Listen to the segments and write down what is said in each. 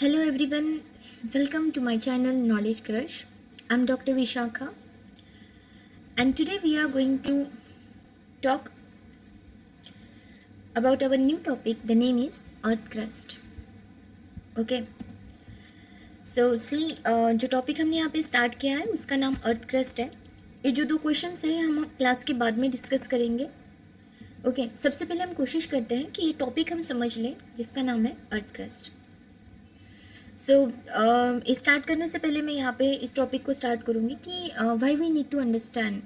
Hello everyone, welcome to my channel Knowledge Crush. I'm Dr. Vishakha and today we are going to talk about our new topic. The name is Earth Crust. Okay. So see, जो topic हमने यहाँ पे start किया है उसका नाम earth crust है. ये जो दो क्वेश्चंस हैं हम क्लास के बाद में डिस्कस करेंगे. ओके सबसे पहले हम कोशिश करते हैं कि ये टॉपिक हम समझ लें जिसका नाम है अर्थ क्रस्ट. सो स्टार्ट करने से पहले मैं यहाँ पे इस टॉपिक को स्टार्ट करूँगी कि why we need to understand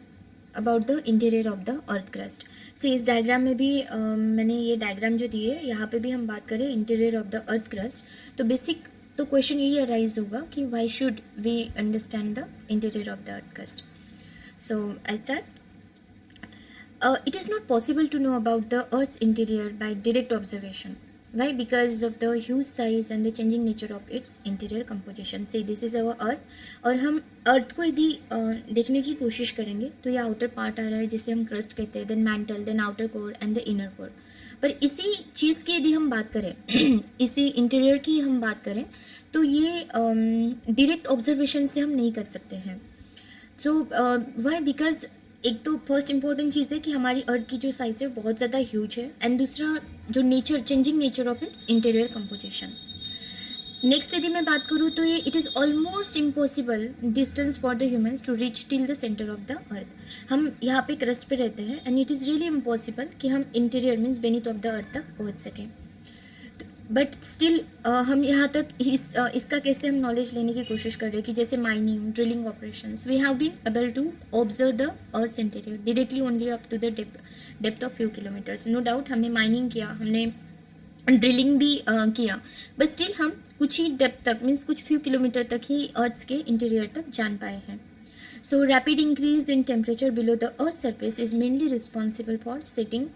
about the interior of the earth crust. से इस डायग्राम में भी मैंने ये डायग्राम जो दी है यहाँ पे भी हम बात करें interior of the earth crust. तो बेसिक तो क्वेश्चन यही अराइज होगा कि why should we understand the interior of the earth crust. So I start. It is not possible to know about the Earth's interior by direct observation. Why? Because of the huge size and the changing nature of its interior composition. Say this is our Earth. और हम Earth को यदि देखने की कोशिश करेंगे तो ये आउटर पार्ट आ रहा है जिसे हम क्रस्ट कहते हैं, then mantle, then outer core and the inner core. पर इसी चीज़ की यदि हम बात करें इसी इंटीरियर की हम बात करें तो ये डायरेक्ट ऑब्जर्वेशन से हम नहीं कर सकते हैं. सो वाई? बिकॉज एक तो फर्स्ट इंपॉर्टेंट चीज़ है कि हमारी अर्थ की जो साइज़ है बहुत ज़्यादा ह्यूज है एंड दूसरा जो nature, changing nature of its interior composition. Next यदि मैं बात करूँ तो ये it is almost impossible distance for the humans to reach till the centre of the earth. हम यहाँ पे क्रस्ट पे रहते हैं and it is really impossible कि हम interior means beneath of the earth तक पहुँच सकें. बट स्टिल हम यहाँ तक इसका कैसे हम नॉलेज लेने की कोशिश कर रहे हैं कि जैसे mining, drilling operations, we have been able to observe the earth interior directly only up to the depth of few kilometres. No doubt हमने माइनिंग किया, हमने ड्रिलिंग भी किया, बट स्टिल हम कुछ ही डेप्थ तक मीन्स कुछ फ्यू किलोमीटर तक ही अर्थ के इंटीरियर तक जान पाए हैं. So rapid increase in temperature below the earth surface is mainly responsible for setting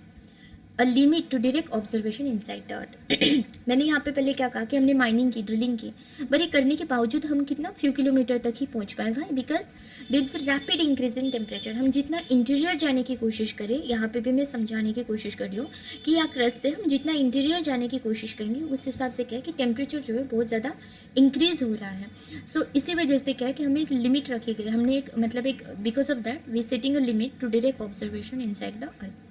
a limit to direct observation inside the earth. मैंने यहाँ पे पहले क्या कहा कि हमने माइनिंग की, ड्रिलिंग की, पर ये करने के बावजूद हम कितना फ्यू किलोमीटर तक ही पहुँच पाए. भाई because there is a rapid increase in temperature. हम जितना इंटीरियर जाने की कोशिश करें, यहाँ पे भी मैं समझाने की कोशिश कर रही हूँ कि यहाँ क्रस्ट से हम जितना इंटीरियर जाने की कोशिश करेंगे उस हिसाब से क्या है कि टेम्परेचर जो है बहुत ज़्यादा इंक्रीज हो रहा है. सो इसी वजह से क्या है कि हमें एक लिमिट रखी गई, हमने एक मतलब एक because of that we setting a limit to direct observation inside the earth.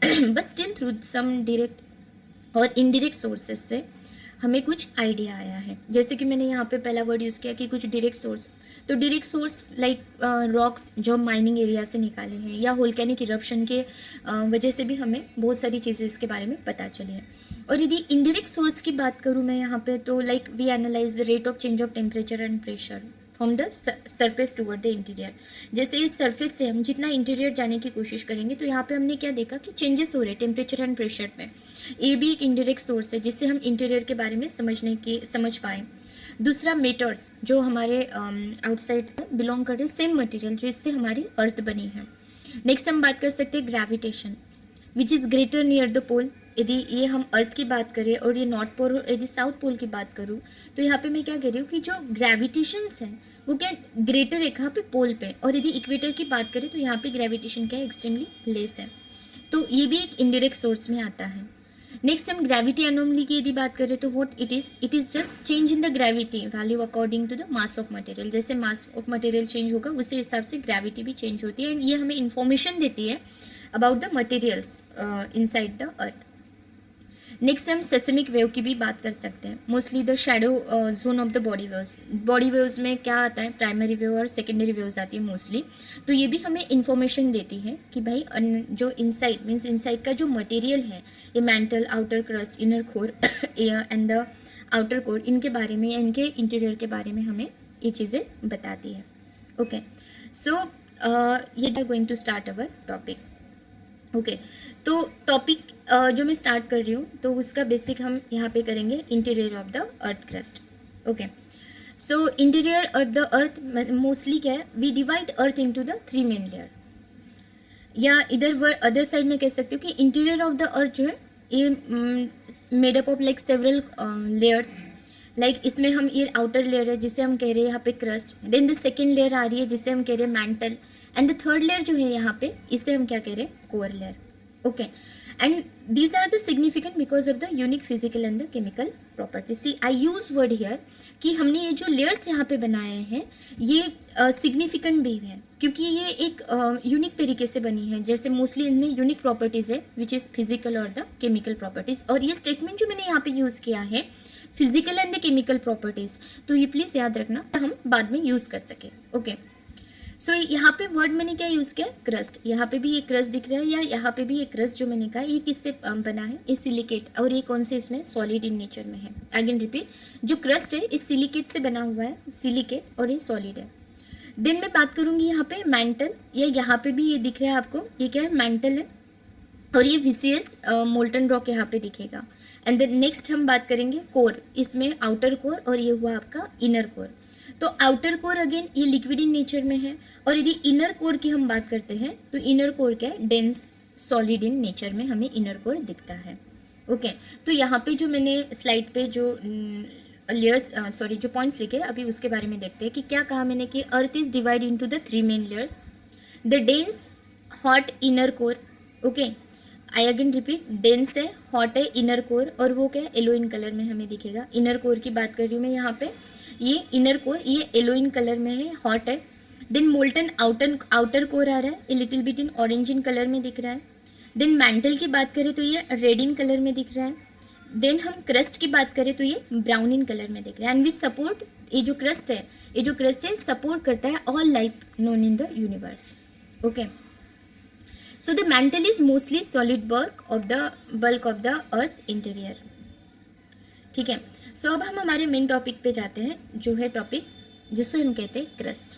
But still through some direct और इनडायरेक्ट सोर्सेस से हमें कुछ आइडिया आया है. जैसे कि मैंने यहाँ पे पहला वर्ड यूज़ किया कि कुछ डायरेक्ट सोर्स. तो डायरेक्ट सोर्स लाइक रॉक्स जो माइनिंग एरिया से निकाले हैं या वोल्केनिक इरप्शन के वजह से भी हमें बहुत सारी चीज़ें इसके बारे में पता चली हैं. और यदि इनडायरेक्ट सोर्स की बात करूँ मैं यहाँ पे तो like we analyse the rate of change of temperature and pressure from the surface toward the interior. जैसे इस सरफेस से हम जितना इंटीरियर जाने की कोशिश करेंगे तो यहाँ पे हमने क्या देखा कि चेंजेस हो रहे हैं टेम्परेचर एंड प्रेशर में. ये भी एक इंडायरेक्ट सोर्स है जिससे हम इंटीरियर के बारे में समझ पाएँ. दूसरा मेटर्स जो हमारे आउटसाइड बिलोंग कर रहे हैं, सेम मटेरियल जो इससे हमारी अर्थ बनी है. नेक्स्ट हम बात कर सकते हैं gravitation which is greater near the pole. यदि ये हम अर्थ की बात करें और ये नॉर्थ पोल और यदि साउथ पोल की बात करूँ तो यहाँ पे मैं क्या कह रही हूँ कि जो ग्रेविटेशंस हैं वो क्या ग्रेटर है कहाँ पे, पोल पे. और यदि इक्वेटर की बात करें तो यहाँ पे ग्रेविटेशन क्या है, एक्सट्रीमली लेस है. तो ये भी एक इनडायरेक्ट सोर्स में आता है. नेक्स्ट हम ग्रेविटी एनोमली की यदि बात करें तो what it is just change in the gravity value according to the mass of material. जैसे मास ऑफ मटेरियल चेंज होगा उसी हिसाब से ग्रेविटी भी चेंज होती है एंड ये हमें इंफॉर्मेशन देती है about the materials inside the earth. Next हम सेस्मिक वेव की भी बात कर सकते हैं. Mostly the shadow zone of the body waves. Body waves में क्या आता है, प्राइमरी वेव और सेकेंडरी वेव्स आती है मोस्टली. तो ये भी हमें इंफॉर्मेशन देती है कि भाई जो इनसाइड मीन्स इनसाइड का जो मटेरियल है, ये mantle, outer crust, inner core and the outer core, इनके बारे में या इनके इंटीरियर के बारे में हमें ये चीज़ें बताती है. ओके सो ये are going to start our topic. Okay तो टॉपिक जो मैं स्टार्ट कर रही हूँ तो उसका बेसिक हम यहाँ पे करेंगे interior of the earth crust. Okay so interior of the earth mostly क्या है, we divide earth into the 3 main layer. या इधर अदर साइड में कह सकते हो कि इंटीरियर ऑफ द अर्थ जो है ये made up of like several layers. Like इसमें हम ये आउटर लेयर है जिसे हम कह रहे हैं यहाँ पे crust, then the second layer आ रही है जिसे हम कह रहे हैं mantle, and the third layer जो है यहाँ पे इसे हम क्या कह रहे हैं, core layer. Okay and these are the significant because of the unique physical and the chemical property. See I use word here कि हमने ये जो लेयर्स यहाँ पे बनाए हैं ये सिग्निफिकेंट भी है क्योंकि ये एक यूनिक तरीके से बनी है। जैसे मोस्टली इनमें यूनिक प्रॉपर्टीज है विच इज फिजिकल और द केमिकल प्रॉपर्टीज, और ये स्टेटमेंट जो मैंने यहाँ पे यूज किया है physical and the chemical properties, तो ये प्लीज याद रखना हम बाद में यूज कर सके। ओके, सो यहाँ पे वर्ड मैंने क्या यूज किया, क्रस्ट। यहाँ पे भी एक क्रस्ट दिख रहा है या यहाँ पे भी एक क्रस्ट जो मैंने कहा ये किससे बना है, इस सिलिकेट, और ये कौन से इसमें सॉलिड इन नेचर में है। अगेन रिपीट, जो क्रस्ट है इस सिलिकेट से बना हुआ है, सिलिकेट, और ये सॉलिड है। देन मैं बात करूंगी यहाँ पे मैंटल, या यहाँ पे भी ये दिख रहा है आपको, ये क्या है, मैंटल है, और ये विसियस मोल्टन रॉक यहाँ पे दिखेगा। एंड देन नेक्स्ट हम बात करेंगे कोर, इसमें आउटर कोर और ये हुआ आपका इनर कोर। तो आउटर कोर अगेन ये लिक्विड इन नेचर में है, और यदि इनर कोर की हम बात करते हैं तो इनर कोर क्या है, डेंस सॉलिड इन नेचर में हमें इनर कोर दिखता है। ओके, तो यहाँ पे जो मैंने स्लाइड पे जो लेयर्स जो पॉइंट्स लिखे अभी उसके बारे में देखते हैं कि क्या कहा मैंने कि earth is divide into the 3 main layers, the dense hot inner core. Okay, I again repeat, dense है, हॉट है इनर कोर, और वो क्या है, येलो इन कलर में हमें दिखेगा। इनर कोर की बात कर रही हूँ मैं यहाँ पे, ये इनर कोर ये येलो इन कलर में है, हॉट है। देन मोल्टन आउटर कोर आ रहा है, ये little bit in orange in colour में दिख रहा है। देन मैंटल की बात करें तो ये रेड इन कलर में दिख रहा है। देन हम क्रस्ट की बात करें तो ये ब्राउन इन कलर में दिख रहा है। एंड विच सपोर्ट, ये जो क्रस्ट है सपोर्ट करता है all life known in the universe. Okay, so the mantle is mostly solid bulk of the earth interior. ठीक है, सो अब हम हमारे मेन टॉपिक पे जाते हैं, जो है टॉपिक जिसको हम कहते हैं क्रस्ट।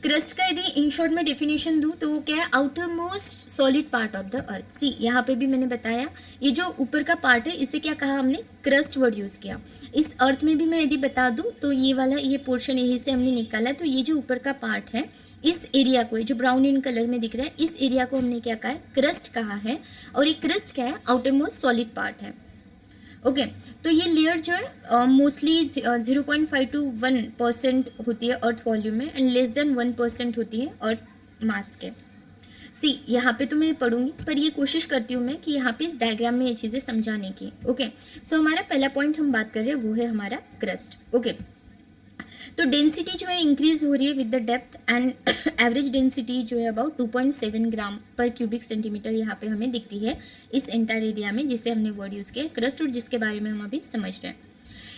क्रस्ट का यदि इन शॉर्ट में डेफिनेशन दूं तो वो क्या है, outermost solid part of the earth. See यहाँ पे भी मैंने बताया ये जो ऊपर का पार्ट है इसे क्या कहा हमने, क्रस्ट वर्ड यूज किया। इस अर्थ में भी मैं यदि बता दूं तो ये वाला ये पोर्शन यही से हमने निकाला, तो ये जो ऊपर का पार्ट है इस एरिया को, जो ब्राउन इन कलर में दिख रहा है, इस एरिया को हमने क्या कहा है, क्रस्ट कहा है। और ये क्रस्ट क्या है, आउटर मोस्ट सॉलिड पार्ट है। ओके, तो ये लेयर जो है मोस्टली 0.5 to 1% होती है अर्थ वॉल्यूम में, एंड लेस देन 1% होती है अर्थ मास के। सी यहाँ पे तो मैं पढ़ूंगी, पर ये कोशिश करती हूँ मैं कि यहाँ पे इस डायग्राम में ये चीज़ें समझाने की। ओके, सो हमारा पहला पॉइंट हम बात कर रहे हैं वो है हमारा क्रस्ट। ओके, तो डेंसिटी जो है इंक्रीज हो रही है with the depth, and average density जो है अबाउट 2.7 ग्राम पर क्यूबिक सेंटीमीटर यहाँ पे हमें दिखती है इस एंटायर एरिया में, जिसे हमने वर्ड यूज किया क्रस्ट, और जिसके बारे में हम अभी समझ रहे हैं।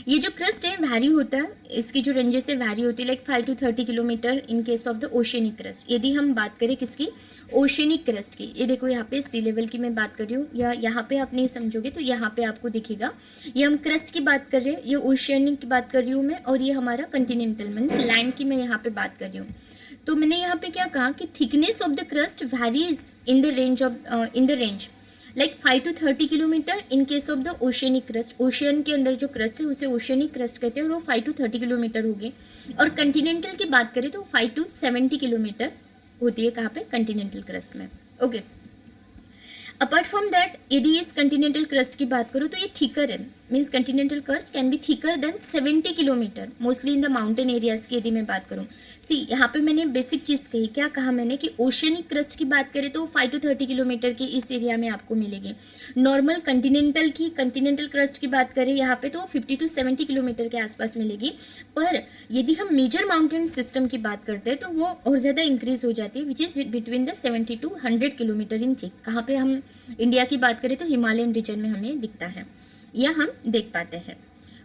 ये जो क्रस्ट है वैरी होता है, इसकी जो रेंजेस है वैरी होती है, like 5 to 30 kilometre in case of the oceanic crust. यदि हम बात करें किसकी, ओशियनिक क्रस्ट की, ये देखो यहाँ पे सी लेवल की मैं बात कर रही हूँ, या यहाँ पे आप नहीं समझोगे तो यहाँ पे आपको दिखेगा, ये हम क्रस्ट की बात कर रहे हैं, ये ओशियनिक की बात कर रही हूँ मैं, और ये हमारा कंटिनेंटल मीन्स लैंड की मैं यहाँ पे बात कर रही हूँ। तो मैंने यहाँ पे क्या कहा कि thickness of the crust varies in the range like 5 to 30 kilometre in case of the oceanic crust. Ocean के अंदर जो क्रस्ट है उसे ओशियनिक क्रस्ट कहते हैं, और वो 5 to 30 किलोमीटर होगी। और कंटिनेंटल की बात करें तो 5 to 70 किलोमीटर होती है, कहाँ पे, कंटिनेंटल क्रस्ट में। ओके, अपार्ट फ्रॉम दैट यदि इस कंटिनेंटल क्रस्ट की बात करूँ तो ये थिकर है, means Continental crust can be thicker than 70 kilometre mostly in the mountain areas की यदि मैं बात करूँ। सी यहाँ पे मैंने बेसिक चीज़ कही, क्या कहा मैंने कि ओशियनिक क्रस्ट की बात करें तो 5 to 30 किलोमीटर की इस एरिया में आपको मिलेगी। नॉर्मल कंटिनेंटल क्रस्ट की बात करें यहाँ पे तो 50 to 70 किलोमीटर के आसपास मिलेगी। पर यदि हम मेजर माउंटेन सिस्टम की बात करते हैं तो वो और ज़्यादा इंक्रीज हो जाती है, which is between the 70 to 100 kilometre in thick. कहाँ पे हम इंडिया की बात करें तो हिमालयन रीजन में हमें दिखता है या हम देख पाते हैं।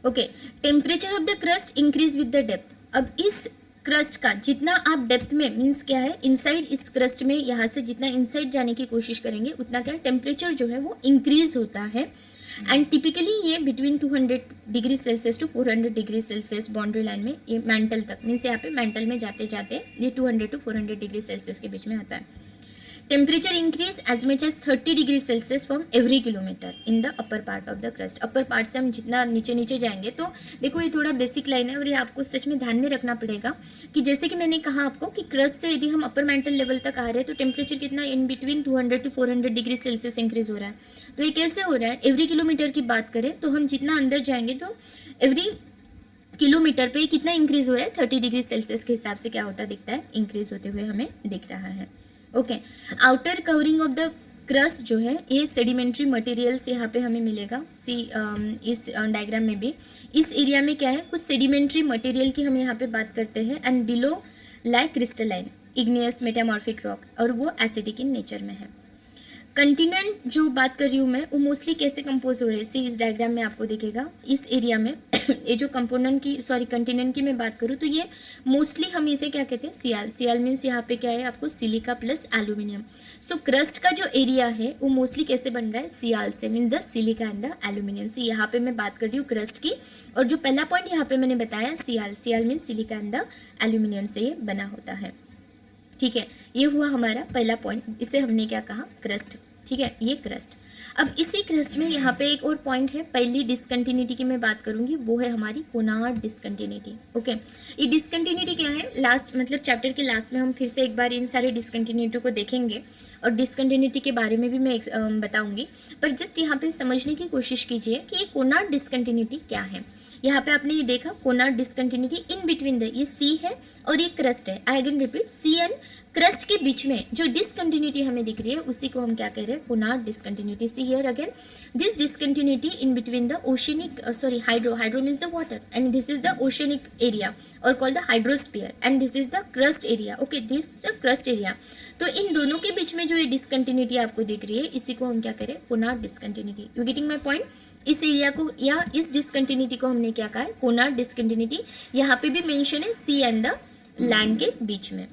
Okay, temperature of the crust increase with the depth. अब इस क्रस्ट का जितना आप डेप्थ में, मीन्स क्या है, इनसाइड इस क्रस्ट में यहाँ से जितना इनसाइड जाने की कोशिश करेंगे उतना क्या है, टेम्परेचर जो है वो इंक्रीज होता है। एंड टिपिकली ये between 200 degree Celsius to 400 degree Celsius boundary line में ये मैंटल तक, मीन्स यहाँ पे मैंटल में जाते जाते ये 200 to 400 डिग्री सेल्सियस के बीच में आता है। Temperature increase as much as 30 degree Celsius from every kilometre in the upper part of the crust. Upper part से हम जितना नीचे जाएंगे तो देखो ये थोड़ा बेसिक लाइन है, और ये आपको सच में ध्यान में रखना पड़ेगा कि जैसे कि मैंने कहा आपको कि क्रस्ट से यदि हम अपर मेंटल लेवल तक आ रहे हैं तो टेम्परेचर कितना in between 200 to 400 degree Celsius increase हो रहा है। तो ये कैसे हो रहा है, एवरी किलोमीटर की बात करें तो हम जितना अंदर जाएंगे तो एवरी किलोमीटर पे कितना इंक्रीज हो रहा है, 30 डिग्री सेल्सियस के हिसाब से क्या होता दिखता है, इंक्रीज होते हुए हमें दिख रहा है। Okay, outer covering of the crust जो है ये सेडिमेंट्री मटेरियल्स यहाँ पे हमें मिलेगा। सी इस डायग्राम में भी इस एरिया में क्या है, कुछ सेडिमेंट्री मटेरियल की हम यहाँ पे बात करते हैं। And below like crystalline igneous metamorphic rock, और वो एसिडिक इन नेचर में है। कंटिनेंट जो बात कर रही हूँ मैं, वो मोस्टली कैसे कंपोज हो रहे हैं, सी इस डायग्राम में आपको दिखेगा। इस एरिया में ये जो कंपोनेंट की कंटिनेंट की मैं बात करूँ तो ये मोस्टली हम इसे क्या कहते हैं, सियाल। सियाल मीन्स यहाँ पे क्या है आपको, सिलिका प्लस एल्यूमिनियम। सो क्रस्ट का जो एरिया है वो मोस्टली कैसे बन रहा है, सियाल से, mean the silica and the aluminium. See यहाँ पे मैं बात कर रही हूँ क्रस्ट की, और जो पहला पॉइंट यहाँ पे मैंने बताया sial, sial means silica and the aluminium से ये बना होता है। ठीक है, ये हुआ हमारा पहला पॉइंट, इसे हमने क्या कहा, क्रस्ट। ठीक है, ये क्रस्ट। अब इसी क्रस्ट में यहाँ पे एक और पॉइंट है, पहली डिसकंटिन्यूटी की मैं बात करूंगी, वो है हमारी कोनार्ड डिसकंटिन्यूटी। ओके, ये डिसकंटिन्यूटी क्या है, लास्ट मतलब चैप्टर के लास्ट में हम फिर से एक बार इन सारे डिसकंटिन्यूटी को देखेंगे और डिसकंटिन्यूटी के बारे में भी मैं बताऊंगी। पर जस्ट यहाँ पे समझने की कोशिश कीजिए कि ये कोनार्ड डिसकंटिन्यूटी क्या है। यहाँ पे आपने ये देखा Conrad discontinuity in between the, ये सी है और ये क्रस्ट है। I again repeat, C and crust के बीच में जो डिसकंटिन्यूटी हमें दिख रही है उसी को हम क्या कह रहे हैं, Conrad discontinuity. See here again, this discontinuity in between the oceanic hydro means the water, and this is the oceanic area और called the hydrosphere, and this is the crust area. Okay, this the crust area. तो इन दोनों के बीच में जो ये discontinuity आपको दिख रही है, इसी को हम क्या करें, Konrad discontinuity. You getting my point. इस एरिया को या इस डिसकंटिन्यूटी को हमने क्या कहा है, कोनार्ड डिसकंटिन्यूटी। यहाँ पे भी मेंशन है सी एंड द लैंड के बीच में।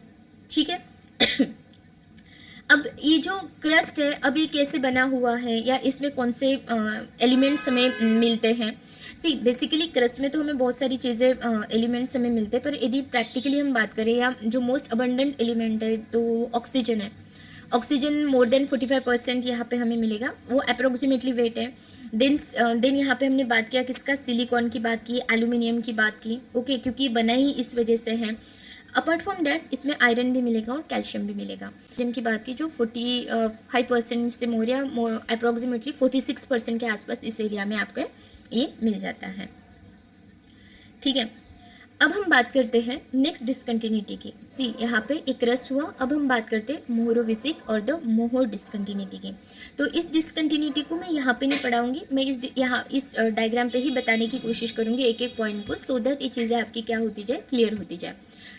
ठीक है अब ये जो क्रस्ट है, अब ये कैसे बना हुआ है या इसमें कौन से एलिमेंट्स हमें मिलते हैं। सी बेसिकली क्रस्ट में तो हमें बहुत सारी चीज़ें एलिमेंट्स हमें मिलते हैं, पर यदि प्रैक्टिकली हम बात करें या जो मोस्ट अबंडेंट एलिमेंट है तो ऑक्सीजन है। ऑक्सीजन मोर देन 45% यहाँ पे हमें मिलेगा, वो अप्रोक्सीमेटली वेट है। देन यहाँ पे हमने बात किया किसका, सिलिकॉन की बात की, एल्यूमिनियम की बात की। ओके, क्योंकि बना ही इस वजह से है। अपार्ट फ्रॉम दैट इसमें आयरन भी मिलेगा और कैल्शियम भी मिलेगा। जिनकी बात की जो 45% से मोर या अप्रोक्सीमेटली 46% के आसपास इस एरिया में आपको ये मिल जाता है। ठीक है, अब हम बात करते हैं नेक्स्ट डिसकंटिन्यूटी की। सी यहाँ पे एक क्रस्ट हुआ, अब हम बात करते हैं मोहोरोविसिक और द मोहोर डिसकंटिन्यूटी की। तो इस डिसकंटिन्यूटी को मैं यहाँ पे नहीं पढ़ाऊंगी, मैं इस डायग्राम पे ही बताने की कोशिश करूंगी एक एक पॉइंट को, सो दैट ये चीज़ें आपकी क्या होती जाए, क्लियर होती जाए।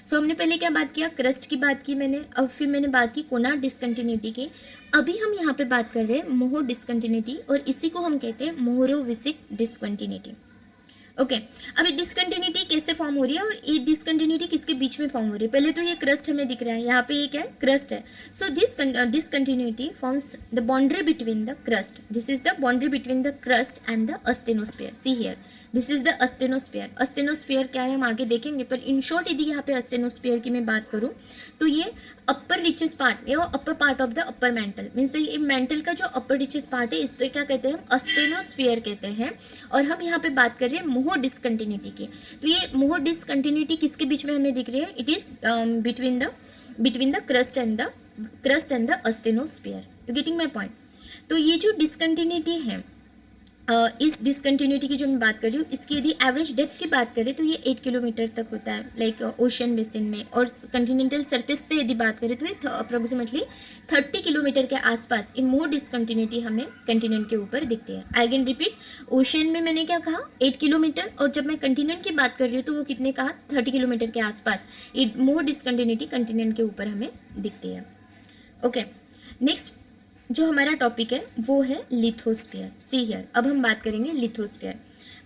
सो हमने पहले क्या बात किया, क्रस्ट की बात की मैंने, अब फिर मैंने बात की कोनार्ड डिसकंटिन्यूटी की। अभी हम यहाँ पे बात कर रहे हैं मोहोर डिसकंटिन्यूटी, और इसी को हम कहते हैं मोहोरोविसिक डिसकंटिन्यूटी। ओके, अब ये डिसकंटिन्यूटी कैसे फॉर्म हो रही है और ये डिसकंटिन्यूटी किसके बीच में फॉर्म हो रही है। पहले तो ये क्रस्ट हमें दिख रहा है, यहाँ पे ये क्या है, क्रस्ट है। So this discontinuity forms the boundary between the crust, this is the boundary between the crust and the asthenosphere. See here, this is the asthenosphere. Asthenosphere क्या है हम आगे देखेंगे, पर इन शॉर्ट यदि यहाँ पे अस्टेनोस्फीयर की मैं बात करूँ तो ये अपर रिचेस्ट पार्ट या अपर part of the upper mantle, means ये मेंटल का जो अपर रिचेस्ट पार्ट है इसको क्या कहते हैं, अस्टेनोस्फीयर कहते हैं। और हम यहाँ पे बात कर रहे हैं मोहोर डिसकंटिन्यूटी की। तो ये मोहोर डिसकंटिन्यूटी किसके बीच में हमें दिख रही है, it is between the crust and the asthenosphere. You getting my point. तो ये जो डिसकंटिन्यूटी है, इस डिसकंटिन्यूटी की जो मैं बात कर रही हूँ, इसकी यदि एवरेज डेप्थ की बात करें तो ये 8 किलोमीटर तक होता है, लाइक ओशन बेसिन में। और कंटिनेंटल सरफेस पे यदि बात करें तो ये अप्रोक्सीमेटली 30 किलोमीटर के आसपास ये मोर डिसकंटिन्यूटी हमें कंटिनेंट के ऊपर दिखती है। आई कैन रिपीट, ओशन में मैंने क्या कहा, 8 किलोमीटर, और जब मैं कंटिनेंट की बात कर रही हूँ तो वो कितने कहा, 30 किलोमीटर के आसपास ये मोर डिसकंटिन्यूटी कंटिनेंट के ऊपर हमें दिखती है। ओके, नेक्स्ट जो हमारा टॉपिक है वो है लिथोस्फीयर। सी हियर, अब हम बात करेंगे लिथोस्फीयर।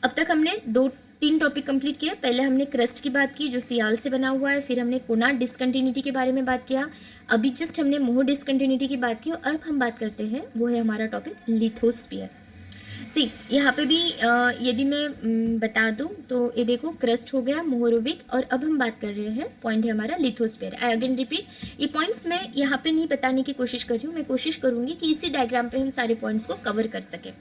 अब तक हमने 2-3 टॉपिक कंप्लीट किए। पहले हमने क्रस्ट की बात की जो सियाल से बना हुआ है, फिर हमने कोनार्ड डिसकंटिन्यूटी के बारे में बात किया, अभी जस्ट हमने मोहोर डिसकंटिन्यूटी की बात की, और अब हम बात करते हैं वो है हमारा टॉपिक लिथोस्फीयर। सी यहाँ पे भी यदि मैं बता दूँ तो ये देखो क्रस्ट हो गया, मोहोरोविक, और अब हम बात कर रहे हैं, पॉइंट है हमारा लिथोस्फीयर। आई अगेन रिपीट, ये पॉइंट्स मैं यहाँ पे नहीं बताने की कोशिश कर रही हूँ, मैं कोशिश करूँगी कि इसी डायग्राम पे हम सारे पॉइंट्स को कवर कर सकें।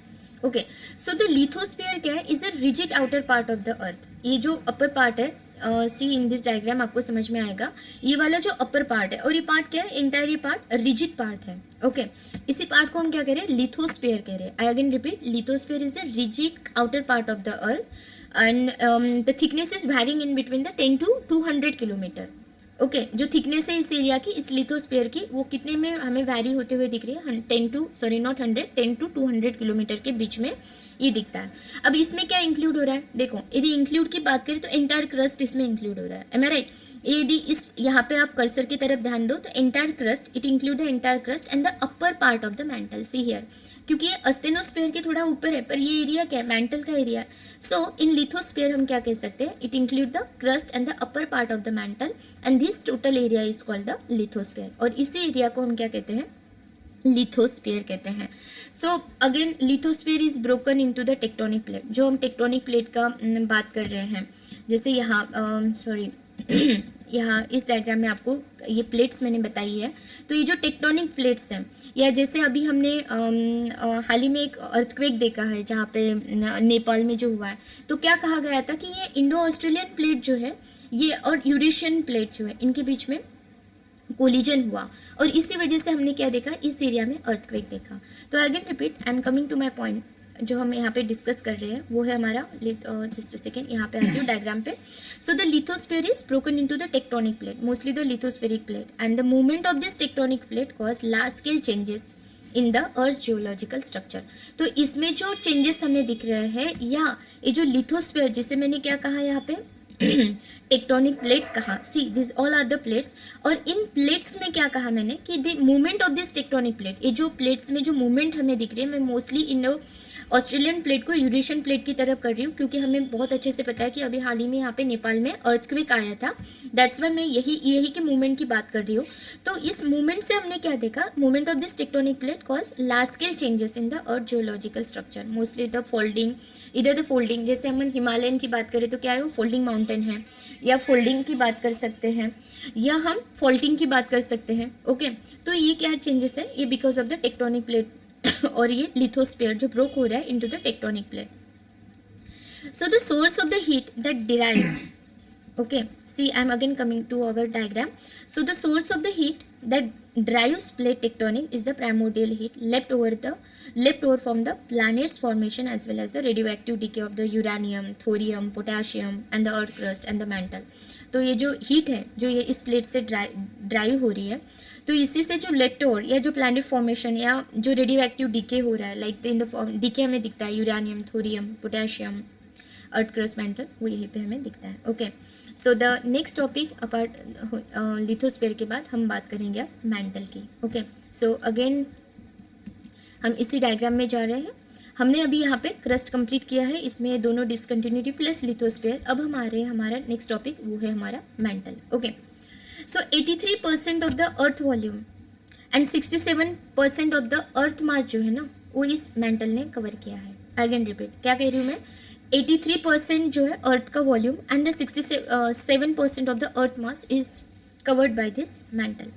ओके, सो द लिथोस्फीयर क्या है, is a rigid outer part of the अर्थ। ये जो अपर पार्ट है, सी इन दिस डायग्राम आपको समझ में आएगा, ये वाला जो अपर पार्ट है, और ये पार्ट क्या है, एंटायर ये पार्ट रिजिड पार्ट है। ओके, इसी पार्ट को हम क्या कह रहे हैं, लिथोस्फीयर कह रहे हैं। आई again repeat, lithosphere is the rigid outer part of the earth and the thickness is varying in between the 10 to 200 kilometre. Okay जो थिकनेस है इस एरिया की, इस लिथोस्फीयर की, वो कितने में हमें वैरी होते हुए दिख रही है, 10 to 200 किलोमीटर के बीच में ये दिखता है। अब इसमें क्या इंक्लूड हो रहा है, देखो यदि इंक्लूड की बात करें तो एंटायर क्रस्ट इसमें इंक्लूड हो रहा है, एम आई राइट। यदि इस यहाँ पे आप कर्सर की तरफ ध्यान दो तो entire crust, it include the entire crust and the upper part of the mantle, see here, क्योंकि ये अस्टेनोस्फीयर के थोड़ा ऊपर है, पर ये एरिया क्या है, मेंटल का एरिया है। सो इन लिथोस्फीयर हम क्या कह सकते हैं, it include the crust and the upper part of the mental and this total area is called the lithosphere, और इसी एरिया को हम क्या कहते हैं, लिथोस्फीयर कहते हैं। So again lithosphere is broken into the tectonic plate, जो हम टेक्टोनिक प्लेट का बात कर रहे हैं, जैसे यहाँ सॉरी यहाँ इस डायग्राम में आपको ये प्लेट्स मैंने बताई है, तो ये जो टेक्टोनिक प्लेट्स हैं, या जैसे अभी हमने हाल ही में एक अर्थक्वेक देखा है जहाँ पे नेपाल में जो हुआ है, तो क्या कहा गया था कि ये इंडो ऑस्ट्रेलियन प्लेट जो है ये और यूरेशियन प्लेट जो है इनके बीच में कोलिजन हुआ, और इसी वजह से हमने क्या देखा, इस एरिया में अर्थक्वेक देखा। तो again repeat, I am coming to my point, जो हम यहाँ पे डिस्कस कर रहे हैं वो है हमारा, जस्ट सेकेंड यहाँ पे आती हूँ डायग्राम पे। So the lithosphere is broken into the tectonic plate, mostly the lithospheric plate, and the movement of this tectonic plate cause large scale changes in the earth geological structure. तो इसमें जो changes हमें दिख रहे हैं, या ये जो लिथोस्फीयर, जिसे मैंने क्या कहा यहाँ पे टेक्टोनिक प्लेट कहा, see this all are the plates, और इन प्लेट्स में क्या कहा मैंने कि the movement of this tectonic plate, ये जो प्लेट्स में जो मूवमेंट हमें दिख रही है, मैं मोस्टली इन ऑस्ट्रेलियन प्लेट को यूरेशियन प्लेट की तरफ कर रही हूँ, क्योंकि हमें बहुत अच्छे से पता है कि अभी हाल ही में यहाँ पे नेपाल में अर्थक्वेक आया था, दैट्स वाई मैं यही के मूवमेंट की बात कर रही हूँ। तो इस मूवमेंट से हमने क्या देखा, movement of this tectonic plate cause large scale changes in the earth geological structure, mostly the folding, इधर द फोल्डिंग, जैसे हम हिमालयन की बात करें तो क्या है वो फोल्डिंग माउंटेन है, या फोल्डिंग की बात कर सकते हैं, या हम फोल्टिंग की बात कर सकते हैं। ओके तो ये क्या चेंजेस है, ये because of the tectonic plate और ये लिथोस्फीयर जो ब्रोक हो रहा है into the tectonic plate. So the source of the heat that derives, okay, see I'm again coming to our diagram. So the source of the heat that drives plate tectonic is the primordial heat left over from the planet's formation as well as the radioactive decay of the uranium, thorium, potassium and the earth crust and the mantle. तो ये जो heat है जो ये इस plate से drive हो रही है, तो इसी से जो लेफ्ट ओवर या जो प्लैनेट फॉर्मेशन या जो रेडियो एक्टिव डीके हो रहा है, like in the form decay हमें दिखता है uranium, thorium, potassium, earth crust, mantle, वो यहीं पे हमें दिखता है। Okay so the next topic apart lithosphere के बाद हम बात करेंगे अब मेंटल की। ओके सो अगेन हम इसी डायग्राम में जा रहे हैं, हमने अभी यहाँ पे क्रस्ट कंप्लीट किया है, इसमें दोनों डिसकंटिन्यूटी प्लस लिथोस्फीयर। अब हमारा नेक्स्ट टॉपिक वो है हमारा mantle. Okay so 83% of the earth volume and 67% of the earth mass जो है ना वो इस मेंटल ने कवर किया है। अगेन रिपीट, क्या कह रही हूँ मैं, 83% जो है अर्थ का volume and the 67% of the earth mass is covered by this mental.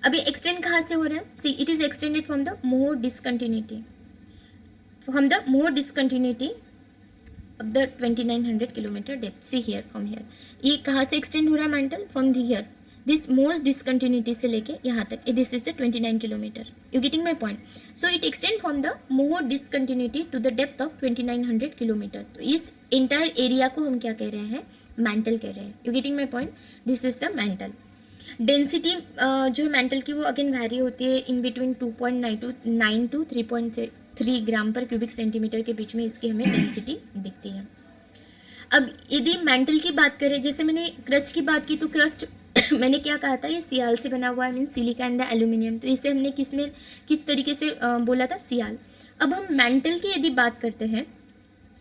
अभी एक्सटेंड कहाँ से हो रहा है, see it is extended from the more discontinuity of the 2900 kilometer depth. See here from here, ये कहाँ से एक्सटेंड हो रहा है mantle, from the here this most discontinuity से लेके यहाँ तक, this is the 29 kilometre. You getting my point? So it extend from the more discontinuity to the depth of 2900 kilometre. तो इस एंटायर एरिया को हम क्या कह रहे हैं, मेंटल कह रहे हैं। You getting my point? This is the mental. Density जो है मेंटल की वो अगेन वैरी होती है इन बिटवीन 2.9 to 3.3 ग्राम पर क्यूबिक सेंटीमीटर के बीच में इसकी हमें डेंसिटी दिखती है। अब यदि मेंटल की बात करें, जैसे मैंने क्रस्ट की बात की, तो क्रस्ट मैंने क्या कहा था, ये सियाल से बना हुआ है, mean silica and the aluminium. तो इसे हमने किस तरीके से बोला था, सियाल। अब हम मेंटल की यदि बात करते हैं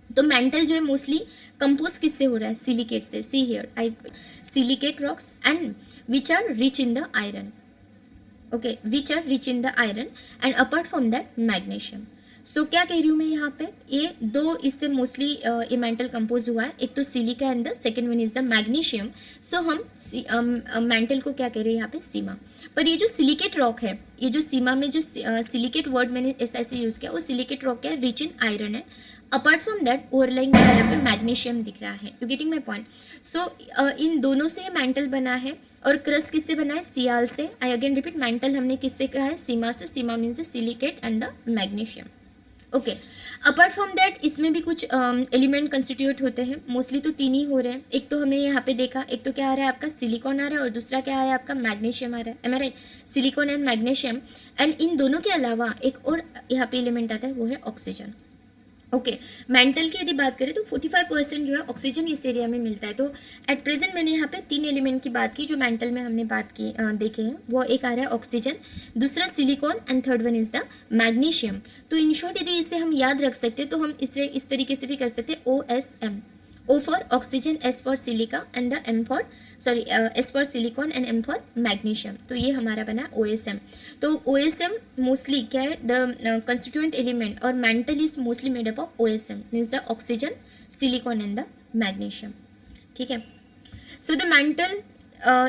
तो मेंटल जो है मोस्टली कंपोज किससे हो रहा है, सिलिकेट से। See here I silicate rocks and which are rich in the iron. Okay, which are rich in the iron and apart from that magnesium. So क्या कह रही हूँ मैं यहाँ पे, ये दो इससे मोस्टली ये मेंटल कंपोज हुआ है, एक तो silica and the second one is the magnesium. So हम मेंटल को क्या कह रहे हैं यहाँ पे, सीमा। पर ये जो सिलिकेट रॉक है, ये जो सीमा में जो सिलिकेट वर्ड मैंने ऐसे यूज किया, वो सिलिकेट रॉक क्या है, रिच इन आयरन है। अपार्ट फ्रॉम दैट ओवरलाइंग यहाँ पे मैग्नीशियम दिख रहा है। You getting my point? So इन दोनों से मेंटल बना है, और क्रस्ट किससे बना है, सियाल से। आई अगेन रिपीट, मेंटल हमने किससे कहा है, सीमा से। Sima means the silicate and the magnesium. Okay apart from that इसमें भी कुछ एलिमेंट कंस्टिट्यूट होते हैं, मोस्टली तो 3 ही हो रहे हैं। एक तो हमने यहाँ पे देखा, एक तो क्या आ रहा है आपका सिलिकॉन आ रहा है और दूसरा क्या है आपका मैग्नीशियम आ रहा है, am I right, silicon and magnesium. And इन दोनों के अलावा एक और यहाँ पे एलिमेंट आता है, वो है ऑक्सीजन। ओके, मेंटल की यदि बात करें तो 45% जो है ऑक्सीजन इस एरिया में मिलता है। तो एट प्रेजेंट मैंने यहाँ पे 3 एलिमेंट की बात की जो मेंटल में हमने बात की देखे हैं। वो एक आ रहा है ऑक्सीजन, दूसरा silicon and third one is the magnesium. तो इन शॉर्ट यदि इसे हम याद रख सकते हैं तो हम इसे इस तरीके से भी कर सकते हैं, OSM, O for oxygen, S for silica and the M for S for silicon and M for magnesium। तो ये हमारा बना OSM। तो OSM मोस्टली क्या है, द कंस्टिट्यूएंट एलिमेंट और mental is mostly made up of OSM means the oxygen, silicon and the magnesium. ठीक है, सो द मेंटल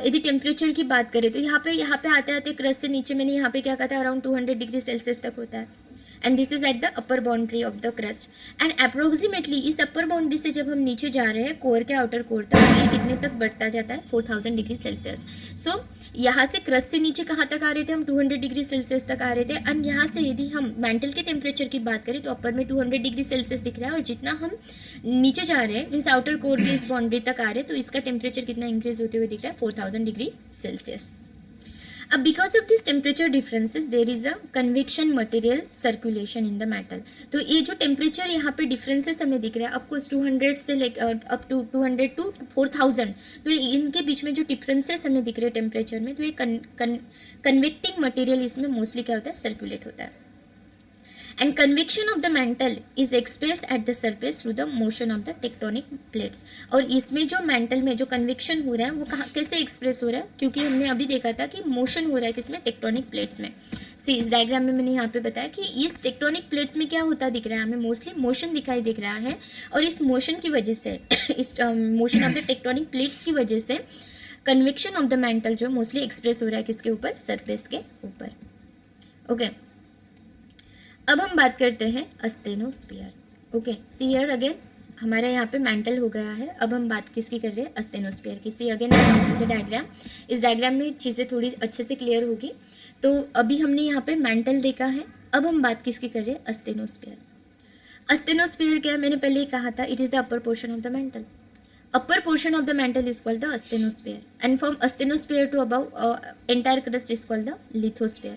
यदि टेम्परेचर की बात करें तो यहाँ पे आते आते क्रस्ट से नीचे मैंने यहाँ पे क्या कहा था, अराउंड 200 डिग्री सेल्सियस तक होता है। And this is at the upper boundary of the crust. And approximately इस अपर बाउंड्री से जब हम नीचे जा रहे हैं कोर के आउटर कोर तक, तो ये कितने तक बढ़ता जाता है, 4000 डिग्री सेल्सियस। सो यहाँ से क्रस्ट से नीचे कहाँ तक आ रहे थे हम, 200 डिग्री सेल्सियस तक आ रहे थे। एंड यहाँ से यदि हम मेंटल के टेम्परेचर की बात करें तो अपर में 200 डिग्री सेल्सियस दिख रहा है, और जितना हम नीचे जा रहे हैं इस आउटर कोर की इस बाउंड्री तक आ रहे हैं तो इसका टेम्परेचर कितना इंक्रीज होते हुए दिख रहा है, 4000 डिग्री सेल्सियस। अब because of this temperature differences there is a convection material circulation in the metal. तो ये जो टेम्परेचर यहाँ पे डिफरेंसेस हमें दिख रहा है, ऑफकोर्स 200 से अप टू 200 टू 4000, तो इनके बीच में जो डिफरेंसेस हमें दिख रहे हैं टेम्परेचर में, तो ये कन्वेक्टिंग मटेरियल इसमें मोस्टली क्या होता है, सर्कुलेट होता है। And convection of the mantle is expressed at the surface through the motion of the tectonic plates। और इसमें जो mantle में जो कन्वेक्शन हो रहा है वो कहाँ कैसे एक्सप्रेस हो रहा है, क्योंकि हमने अभी देखा था कि मोशन हो रहा है किसमें, टेक्टोनिक प्लेट्स में। सी इस डायग्राम में मैंने यहाँ पे बताया कि इस टेक्टोनिक प्लेट्स में क्या होता दिख रहा है, हमें मोस्टली मोशन दिखाई दिख रहा है। और इस मोशन की वजह से इस motion of the tectonic plates की वजह से कन्वेक्शन ऑफ द मेंटल जो मोस्टली एक्सप्रेस हो रहा है किसके ऊपर, सरफेस के ऊपर। ओके, अब हम बात करते हैं अस्टेनोस्फीयर। ओके, सी हियर अगेन हमारा यहाँ पे मेंटल हो गया है। अब हम बात किसकी कर रहे हैं, अस्टेनोस्फीयर की। सी अगेन द डायग्राम, इस डायग्राम में चीज़ें थोड़ी अच्छे से क्लियर होगी। तो अभी हमने यहाँ पे मेंटल देखा है, अब हम बात किसकी कर रहे हैं, अस्टेनोस्फीयर। अस्टेनोस्फीयर क्या है, मैंने पहले ही कहा था, it is the upper portion of the mantle. Upper portion of the mantle is called the asthenosphere and from asthenosphere to above entire crust is called the lithosphere.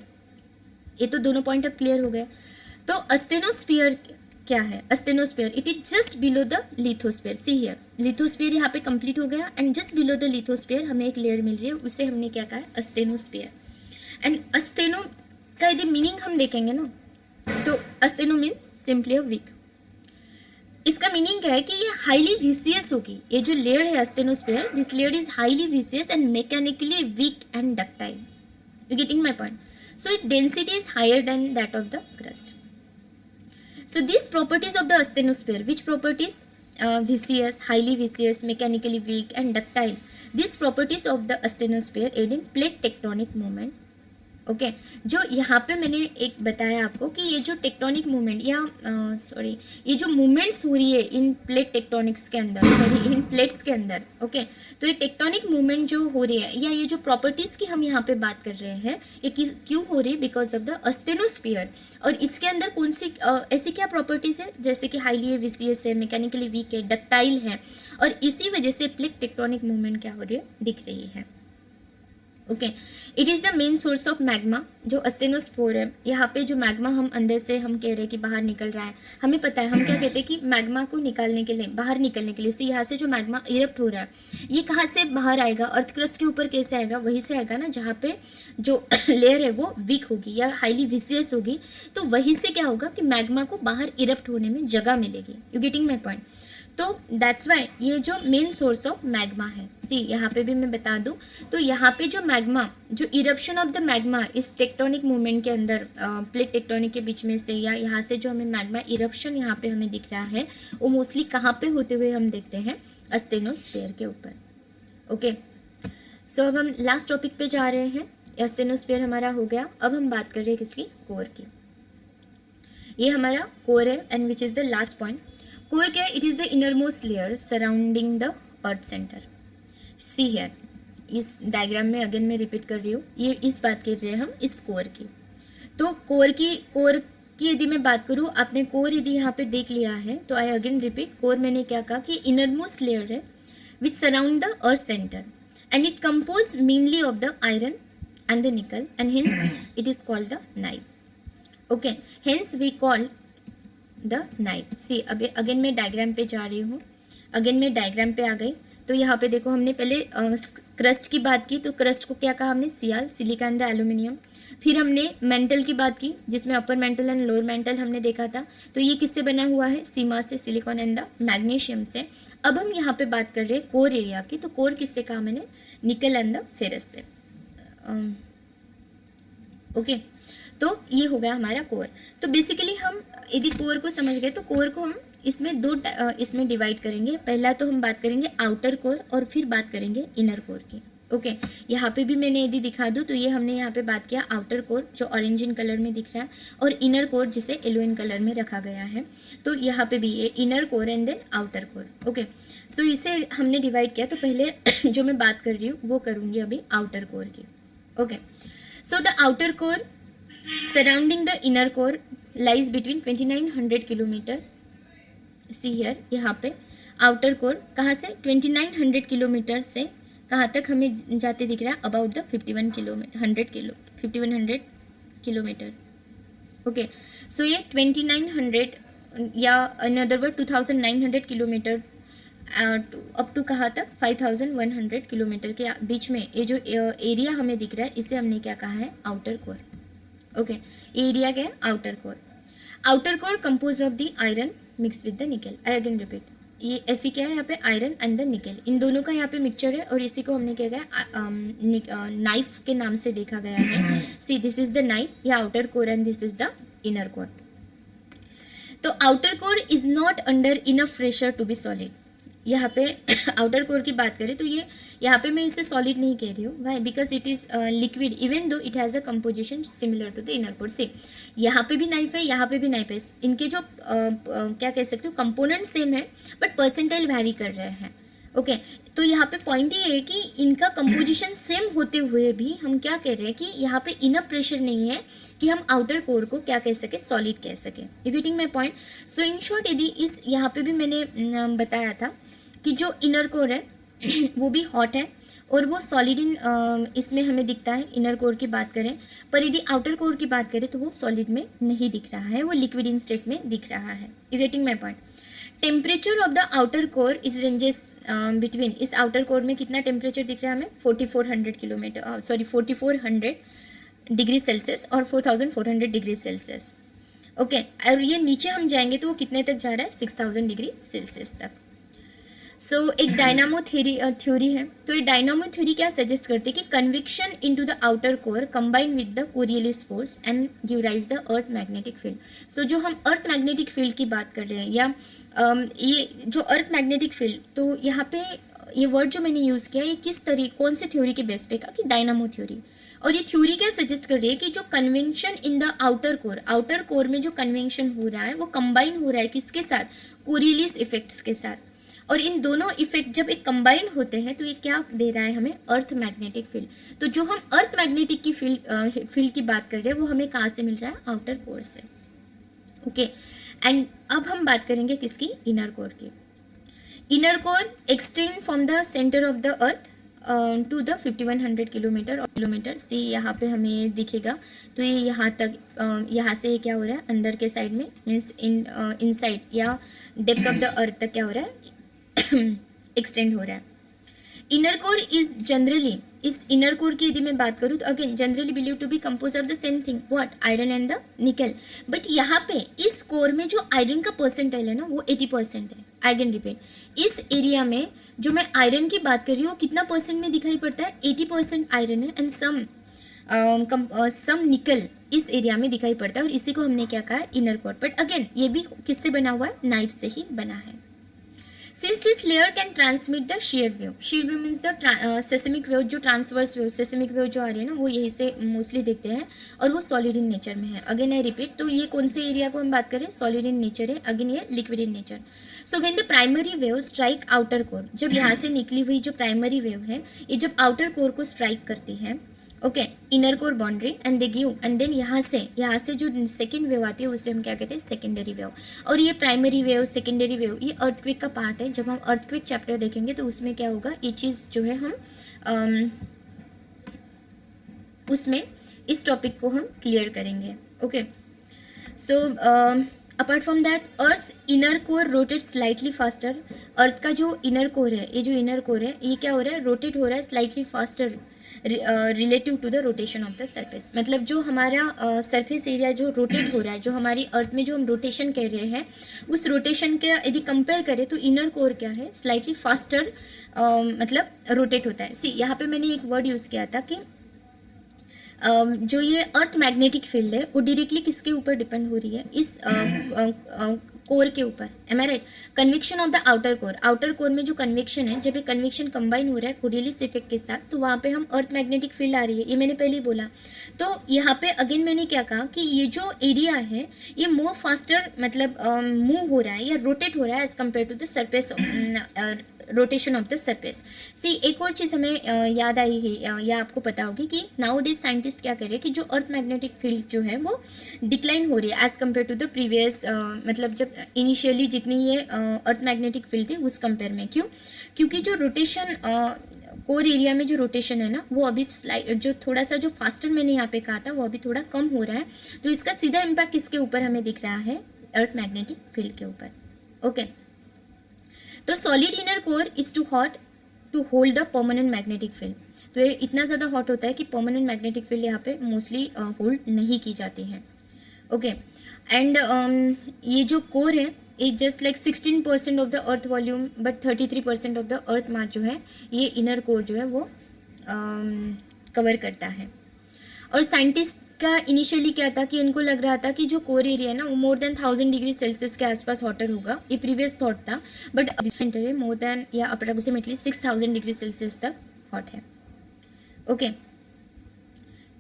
ये तो दोनों पॉइंट अब क्लियर हो गए। तो अस्टेनोस्फीयर क्या है, asthenosphere it is just below the lithosphere. See here lithosphere यहाँ पे कंप्लीट हो गया and just below the lithosphere हमें एक लेयर मिल रही है, उसे हमने क्या कहा है, अस्टेनोस्फीयर। एंड अस्टेनो का यदि मीनिंग हम देखेंगे ना, तो अस्टेनो मीन्स सिंपली अ वीक। इसका मीनिंग क्या है कि ये हाईली विसियस होगी, ये जो लेयर है asthenosphere, this layer is highly विसियस and mechanically weak and ductile. You getting my point? So its density is higher than that of the crust. So these properties of the asthenosphere, which properties? Viscous, highly viscous, mechanically weak and ductile. These properties of the asthenosphere aid in plate tectonic movement। Okay, जो यहाँ पे मैंने एक बताया आपको कि ये जो टेक्टोनिक मूवमेंट या ये जो मूवमेंट्स हो रही है इन प्लेट टेक्टोनिक्स के अंदर, इन प्लेट्स के अंदर। ओके, तो ये टेक्टोनिक मूवमेंट जो हो रही है या ये जो प्रॉपर्टीज़ की हम यहाँ पे बात कर रहे हैं, ये क्यों हो रही है, बिकॉज ऑफ द अस्टेनोस्फीयर। और इसके अंदर कौन सी ऐसी क्या प्रॉपर्टीज़ है, जैसे कि हाईली विसियस है, मैकेनिकली वीक है, डक्टाइल है, और इसी वजह से प्लेट टेक्टोनिक मूवमेंट क्या हो रही है, दिख रही है। Okay, it is the main source of magma. जो अस्टेनोस्फीयर है, यहाँ पे जो मैग्मा हम अंदर से हम कह रहे हैं कि बाहर निकल रहा है, हमें पता है हम क्या कहते हैं कि मैग्मा को निकालने के लिए, बाहर निकलने के लिए, से यहाँ से जो मैग्मा इरप्ट हो रहा है ये कहाँ से बाहर आएगा, अर्थ क्रस्ट के ऊपर कैसे आएगा, वहीं से आएगा ना जहाँ पे जो लेयर है वो वीक होगी या हाईली विसियस होगी, तो वहीं से क्या होगा कि मैग्मा को बाहर इरप्ट होने में जगह मिलेगी। You getting my point? तो दैट्स वाई ये जो मेन सोर्स ऑफ मैग्मा है। सी यहाँ पे भी मैं बता दूँ तो यहाँ पे जो मैग्मा, जो इरप्शन ऑफ द मैग्मा इस टेक्टोनिक मूवमेंट के अंदर प्लेट टेक्टोनिक के बीच में से या यहाँ से जो हमें मैग्मा इरप्शन यहाँ पे हमें दिख रहा है, वो मोस्टली कहाँ पे होते हुए हम देखते हैं, अस्टेनोस्फीयर के ऊपर। ओके, सो अब हम लास्ट टॉपिक पे जा रहे हैं। अस्टेनोस्फीयर हमारा हो गया, अब हम बात कर रहे हैं किसकी, कोर की। ये हमारा कोर है and which is the last point. Core क्या है, it is the innermost layer surrounding the earth centre. See here, इस डायग्राम में अगेन मैं रिपीट कर रही हूँ, ये इस बात कर रहे हैं हम इस कोर की। तो कोर कि यदि मैं बात करूँ, आपने कोर यदि यहाँ पे देख लिया है तो आई अगेन रिपीट, कोर मैंने क्या कहा कि इनर मोस्ट लेयर है which surround the earth centre and it compose mainly of the iron and the nickel and hence it is called the nife. Okay, hence we call the nife. See अब again मैं diagram पे जा रही हूँ, again मैं diagram पे आ गई। तो यहाँ पे देखो, हमने पहले क्रस्ट की बात की, तो क्रस्ट को क्या कहा हमने, सियाल, सिलिका एंड द एल्यूमिनियम। फिर हमने मेंटल की बात की जिसमें upper mantle and lower mental हमने देखा था। तो ये किससे बना हुआ है, सीमा से, सिलिकॉन एंड द मैग्नीशियम से। अब हम यहाँ पे बात कर रहे हैं कोर एरिया की। तो कोर किससे कहा मैंने, निकल एंड द फेरस से। ओके, तो ये हो गया हमारा कोर। तो बेसिकली हम यदि कोर को समझ गए तो कोर को हम इसमें दो इसमें डिवाइड करेंगे। पहला तो हम बात करेंगे आउटर कोर और फिर बात करेंगे इनर कोर की। ओके, यहाँ पे भी मैंने यदि दिखा दूँ तो ये हमने यहाँ पे बात किया आउटर कोर जो ऑरेंज इन कलर में दिख रहा है, और इनर कोर जिसे येलो इन कलर में रखा गया है। तो यहाँ पे भी ये inner core and then outer core. Okay, so इसे हमने डिवाइड किया। तो पहले जो मैं बात कर रही हूँ वो करूँगी अभी आउटर कोर की। Okay, so the outer core surrounding the inner core lies between 2900 kilometre. See here, यहाँ पे आउटर कोर कहाँ से 2900 किलोमीटर से कहाँ तक हमें जाते दिख रहा है, about the 5100 kilometre. Okay, so ये 2900 या in other word 2900 kilometre up to कहाँ तक 5100 किलोमीटर के बीच में ये जो एरिया हमें दिख रहा है इसे हमने क्या कहा है, आउटर कोर। ओके, ये एरिया क्या है, outer core. Outer core compose of the iron mix with the निकल। आई अगेन रिपीट, ये Fe क्या है यहाँ पे, आयरन एंड द निकल, इन दोनों का यहाँ पे मिक्सचर है और इसी को हमने क्या गया नाइफ के नाम से देखा गया है। See this is the nife, या outer core and this is the inner core. तो outer core is not under enough pressure to be solid. यहाँ पे आउटर कोर की बात करें तो ये यहाँ पे मैं इसे सॉलिड नहीं कह रही हूँ, why, because it is liquid even though it has a composition similar to the inner core. से यहाँ पे भी नाइफ है, यहाँ पे भी नाइफ है, इनके जो क्या कह सकते हो कंपोनेंट सेम है बट परसेंटाइल वैरी कर रहे हैं। ओके, तो यहाँ पे पॉइंट ये है कि इनका कंपोजिशन सेम होते हुए भी हम क्या कह रहे हैं कि यहाँ पे इनफ प्रेशर नहीं है कि हम आउटर कोर को क्या कह सके, सॉलिड कह सके। You getting my point? So in short, यदि इस यहाँ पे भी मैंने बताया था कि जो इनर कोर है वो भी हॉट है और वो सॉलिड इन इसमें हमें दिखता है, इनर कोर की बात करें। पर यदि आउटर कोर की बात करें तो वो सॉलिड में नहीं दिख रहा है, वो लिक्विड इन स्टेट में दिख रहा है। You getting my point? Temperature of the outer core is ranges between, इस आउटर कोर में कितना टेम्परेचर दिख रहा है हमें, 4400 डिग्री सेल्सियस और 4400 डिग्री सेल्सियस। ओके, और ये नीचे हम जाएंगे तो वो कितने तक जा रहा है, 6000 डिग्री सेल्सियस तक। सो एक डायनामो थ्योरी है। तो ये डायनामो थ्योरी क्या सजेस्ट करती है कि convection into the outer core combine with the Coriolis force and give rise the earth magnetic field. So जो हम अर्थ मैग्नेटिक फील्ड की बात कर रहे हैं, या ये जो अर्थ मैग्नेटिक फील्ड, तो यहाँ पे ये वर्ड जो मैंने यूज़ किया ये किस तरीके, कौन से थ्योरी के बेस पे का, कि डायनामो थ्योरी। और ये थ्योरी क्या सजेस्ट कर रही है कि जो convention in the outer core में जो कन्वेंशन हो रहा है वो कंबाइन हो रहा है किसके साथ, कोरियलिस इफेक्ट्स के साथ। और इन दोनों इफेक्ट जब एक कंबाइन होते हैं तो ये क्या दे रहा है हमें, अर्थ मैग्नेटिक फील्ड। तो जो हम अर्थ मैग्नेटिक की फील्ड की बात कर रहे हैं वो हमें कहाँ से मिल रहा है, आउटर कोर से। ओके, एंड अब हम बात करेंगे किसकी, इनर कोर की। Inner core extend from the centre of the earth to the 5100 kilometre से यहाँ पे हमें दिखेगा। तो ये यहाँ तक, यहाँ से क्या हो रहा है, अंदर के साइड में, मीन्स इनसाइड या डेप्थ ऑफ द अर्थ तक क्या हो रहा है, एक्सटेंड हो रहा है। इनर कोर इज जनरली, इस इनर कोर की यदि मैं बात करूँ तो again generally believe to be compose of the same thing, what, iron and the nickel. But यहाँ पे इस कोर में जो आयरन का परसेंटाइल है ना वो 80% है। आई कैन रिपीट, इस एरिया में जो मैं आयरन की बात कर रही हूँ कितना परसेंट में दिखाई पड़ता है, 80% आयरन है एंड सम निकल इस एरिया में दिखाई पड़ता है, और इसी को हमने क्या कहा, इनर कोर। बट अगेन ये भी किससे बना हुआ है, नाइफ से ही बना है। Since this layer can transmit the shear wave means the seismic wave, जो ट्रांसवर्स वेव, सेस्मिक वेव जो आ रही है ना वो यही से मोस्टली देखते हैं और वो सॉलिड इन नेचर में है। अगेन आई रिपीट, तो ये कौन से एरिया को हम बात करें, सॉलिड इन नेचर है, अगेन ये liquid in nature. So when the primary wave strike outer core, जब यहाँ से निकली हुई जो प्राइमरी वेव है ये जब आउटर कोर को स्ट्राइक करती है okay, inner core boundary and they give, and then यहाँ से जो सेकेंड वेव आती है उसे हम क्या कहते हैं, सेकेंडरी वेव। और ये प्राइमरी वेव, सेकेंडरी वेव, ये अर्थक्वेक का पार्ट है। जब हम अर्थक्वेक चैप्टर देखेंगे तो उसमें क्या होगा, ये चीज़ जो है हम उसमें इस टॉपिक को हम क्लियर करेंगे। Okay, so apart from that, earth inner core rotate slightly faster. Earth का जो इनर कोर है, ये जो इनर कोर है, ये क्या हो रहा है, रोटेट हो रहा है slightly faster relative to the rotation of the surface. मतलब जो हमारा सरफेस एरिया जो रोटेट हो रहा है, जो हमारी अर्थ में जो हम रोटेशन कह रहे हैं, उस रोटेशन के यदि कंपेयर करें तो इनर कोर क्या है, स्लाइटली फास्टर मतलब रोटेट होता है। सी, यहाँ पे मैंने एक वर्ड यूज़ किया था कि जो ये अर्थ मैग्नेटिक फील्ड है वो डायरेक्टली किसके ऊपर डिपेंड हो रही है, इस कोर के ऊपर। Am I right? Convection of the outer core, outer core में जो कन्वेक्शन है, जब ये कन्वेक्शन कंबाइन हो रहा है कोरियलिस इफेक्ट के साथ, तो वहाँ पे हम अर्थ मैग्नेटिक फील्ड आ रही है, ये मैंने पहले ही बोला। तो यहाँ पे अगेन मैंने क्या कहा कि ये जो एरिया है ये मोर फास्टर मतलब मूव हो रहा है या रोटेट हो रहा है as compare to the surface, rotation of the surface. See, एक और चीज़ हमें याद आई है या आपको पता होगी कि नाउ डेज साइंटिस्ट क्या कर रहे हैं कि जो अर्थ मैग्नेटिक फील्ड जो है वो डिक्लाइन हो रही है as compare to the previous, मतलब जब इनिशियली जितनी ये अर्थ मैग्नेटिक फील्ड थी उस कंपेयर में। क्यों? क्योंकि जो रोटेशन कोर एरिया में जो रोटेशन है ना, वो अभी जो थोड़ा सा जो फास्टर मैंने यहाँ पे कहा था वो अभी थोड़ा कम हो रहा है। तो इसका सीधा इम्पैक्ट किसके ऊपर हमें दिख रहा है, अर्थ मैग्नेटिक फील्ड के ऊपर। ओके, तो solid inner core is too hot to hold the permanent magnetic field. तो ये इतना ज़्यादा हॉट होता है कि परमानेंट मैग्नेटिक फील्ड यहाँ पे मोस्टली होल्ड नहीं की जाती है। ओके, एंड ये जो कोर है is just like 16% of the earth volume, but 33% of the earth mass जो है ये इनर कोर जो है वो कवर करता है। और साइंटिस्ट का इनिशियली क्या था कि इनको लग रहा था कि जो कोर एरिया है ना वो मोर देन 1000 डिग्री सेल्सियस के आसपास हॉटर होगा, ये प्रीवियस थॉट था। बट सेंटर है मोर देन या अप्रोक्सीमेटली 6000 डिग्री सेल्सियस तक हॉट है। ओके,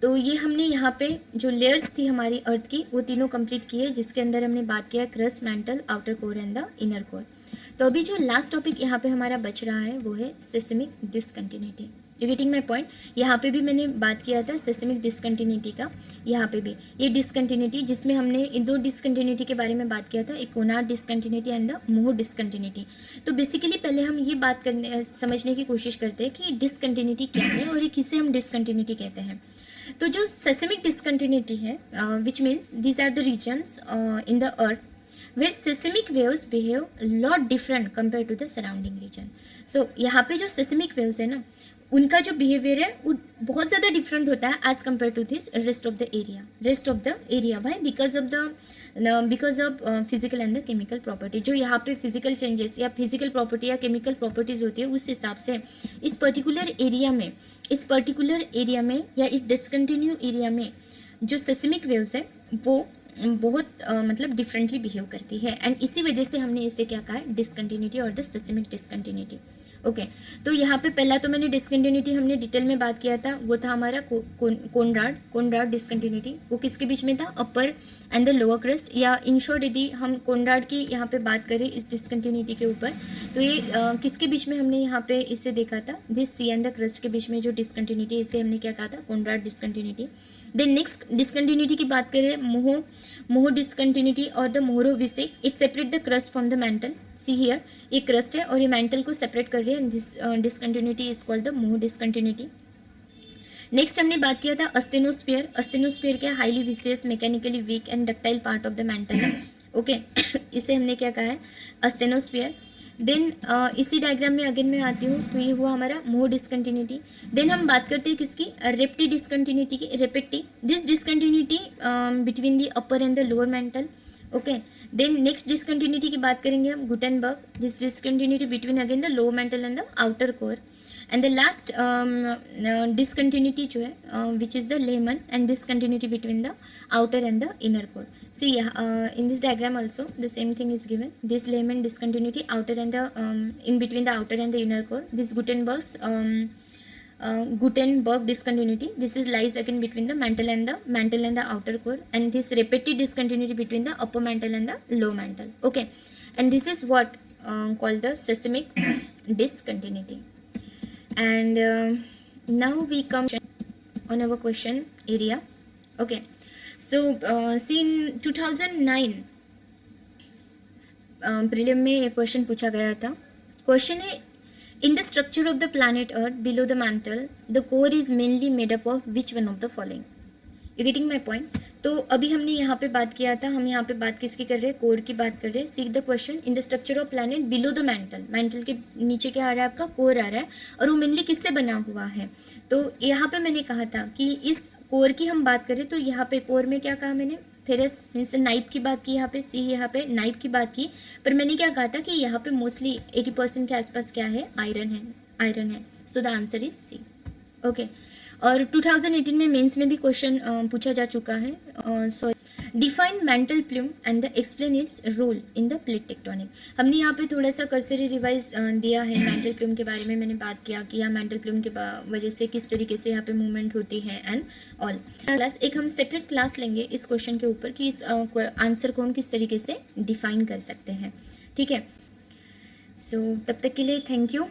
तो ये हमने यहाँ पे जो लेयर्स थी हमारी अर्थ की वो तीनों कंप्लीट की है, जिसके अंदर हमने बात किया crust, mantle, outer core and the inner core. तो अभी जो लास्ट टॉपिक यहाँ पे हमारा बच रहा है वो है seismic discontinuity. You getting my point? यहाँ पे भी मैंने बात किया था सिस्मिक डिसकंटिन्यूटी का। यहाँ पे भी ये डिसकंटिन्यूटी, जिसमें हमने इन दो डिसकंटिन्यूटी के बारे में बात किया था, एक Konrad discontinuity and the Moho discontinuity. तो बेसिकली पहले हम ये बात करने समझने की कोशिश करते हैं कि डिसकंटिन्यूटी क्या है और ये किसे हम डिसकंटिन्यूटी कहते हैं। तो जो सेस्मिक डिसकंटिन्यूटी है, which means these are the regions in the earth where seismic waves behave lot different compared to the surrounding region. So यहाँ पे जो seismic waves है ना, उनका जो बिहेवियर है वो बहुत ज़्यादा डिफरेंट होता है as compare to this rest of the area. Why? Because of physical and the chemical property. जो यहाँ पे फिजिकल चेंजेस या फिजिकल प्रॉपर्टी या केमिकल प्रॉपर्टीज होती है उस हिसाब से इस पर्टिकुलर एरिया में या इस डिसकंटिन्यू एरिया में जो सेस्मिक वेव्स है वो बहुत मतलब डिफरेंटली बिहेव करती है। एंड इसी वजह से हमने इसे क्या कहा है, डिसकंटिन्यूटी और द सेस्मिक डिसकंटिन्यूटी। ओके, तो यहाँ पे पहला तो मैंने डिसकंटिन्यूटी हमने डिटेल में बात किया था, वो था हमारा कोनराड डिसकंटिन्यूटी। वो किसके बीच में था, अपर एंड द लोअर क्रस्ट, या इन शॉर्ट यदि हम कोनराड की यहाँ पे बात करें इस डिसकंटिन्यूटी के ऊपर, तो ये किसके बीच में हमने यहाँ पे इसे देखा था, this C and the crust के बीच में जो डिसकंटिन्यूटी, इसे हमने क्या कहा था, Conrad discontinuity. Then next discontinuity की बात करें, मोह डिसकंटिन्यूटी और the Mohorovicic, it separate the crust from the mantle. See here, ये क्रस्ट है और ये मेंटल को सेपरेट कर रही है, this discontinuity is called the Moho discontinuity. Next हमने बात किया था अस्टेनोस्फीयर क्या, हाईली विसियस, mechanically weak and ductile part of the mantle है। ओके, इसे हमने क्या कहा है, अस्टेनोस्फीयर। देन इसी डायग्राम में अगेन मैं आती हूँ, तो ये हुआ हमारा मोह डिसकंटिन्यूटी। देन हम बात करते हैं किसकी, रेप्टी डिसकंटिन्यूटी की, Repetti, this discontinuity between the upper and the lower mantle. Okay, then next discontinuity की बात करेंगे हम, Gutenberg, this discontinuity between again the lower mantle and the outer core. And the last discontinuity जो है which is the Lehmann, and discontinuity between the outer and the inner core. See, in this diagram also the same thing is given. This Lehman discontinuity outer and the in between the outer and the inner core. This Gutenberg discontinuity. This is lies again between the mantle and the outer core. And this repeated discontinuity between the upper mantle and the lower mantle. Okay, and this is what called the seismic discontinuity. And now we come. on our question area. Okay, so see in 2009 prelim में एक question पूछा गया था. Question है, in the structure of the planet earth below the mantle the core is mainly made up of which one of the following. You getting my point. तो अभी हमने यहाँ पे बात किया था, हम यहाँ पे बात किसकी कर रहे हैं, कोर की बात कर रहे हैं. Seek the question, in the structure of planet below the mantle, mantle के नीचे क्या आ रहा है आपका, कोर आ रहा है, और वो मेनली किससे बना हुआ है. तो यहाँ पे मैंने कहा था कि इस कोर की हम बात करें तो यहाँ पे कोर में क्या कहा मैंने, फेरस मीन्स नाइफ की बात की, यहाँ पे सी यहाँ पे नाइफ की बात की. पर मैंने क्या कहा था कि यहाँ पे मोस्टली 80% के आसपास क्या है, आयरन है, आयरन है. So the answer is C. Okay. और 2018 में मेंस में भी क्वेश्चन पूछा जा चुका है. So define mantle plume and the explain its role in the plate tectonic. हमने यहाँ पे थोड़ा सा कर्सरी रिवाइज दिया है. मेंटल प्लूम के बारे में मैंने बात किया कि यहाँ मेंटल प्लूम के वजह से किस तरीके से यहाँ पे मूवमेंट होती है एंड ऑल. क्लास एक हम सेपरेट क्लास लेंगे इस क्वेश्चन के ऊपर कि इस आंसर को हम किस तरीके से डिफाइन कर सकते हैं. ठीक है. सो तब तक के लिए थैंक यू.